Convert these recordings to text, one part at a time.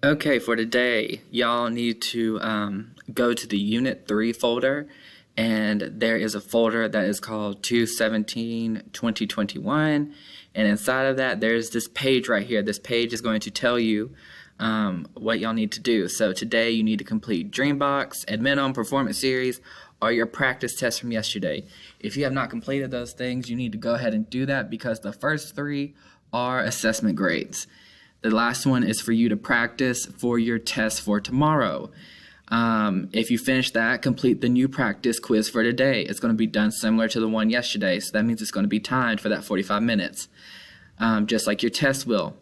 Okay, for today, y'all need to go to the Unit 3 folder, and there is a folder that is called 217-2021, and inside of that, there's this page right here. This page is going to tell you what y'all need to do. So today, you need to complete Dreambox, Admin Performance Series, or your practice test from yesterday. If you have not completed those things, you need to go ahead and do that because the first three are assessment grades. The last one is for you to practice for your test for tomorrow. If you finish that, complete the new practice quiz for today. It's going to be done similar to the one yesterday, so that means it's going to be timed for that 45 minutes, just like your test will.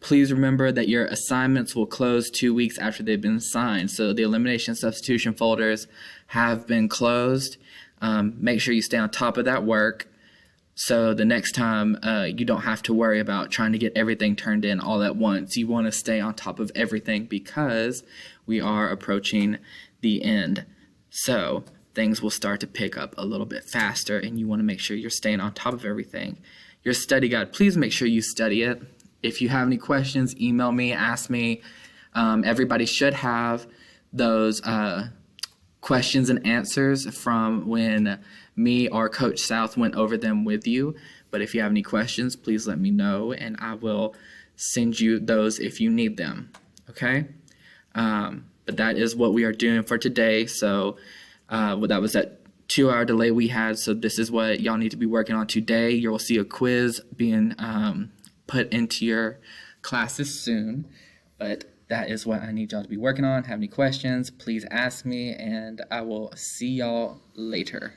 Please remember that your assignments will close 2 weeks after they've been assigned. So the elimination substitution folders have been closed. Make sure you stay on top of that work. So the next time you don't have to worry about trying to get everything turned in all at once. You want to stay on top of everything because we are approaching the end. So things will start to pick up a little bit faster, and you want to make sure you're staying on top of everything. Your study guide, please make sure you study it. If you have any questions, email me, ask me. Everybody should have those questions and answers from when me or Coach South went over them with you. But if you have any questions, please let me know, and I will send you those if you need them. Okay? But that is what we are doing for today. So that was that 2-hour delay we had. So this is what y'all need to be working on today. You will see a quiz being put into your classes soon. But that is what I need y'all to be working on. Have any questions, please ask me, and I will see y'all later.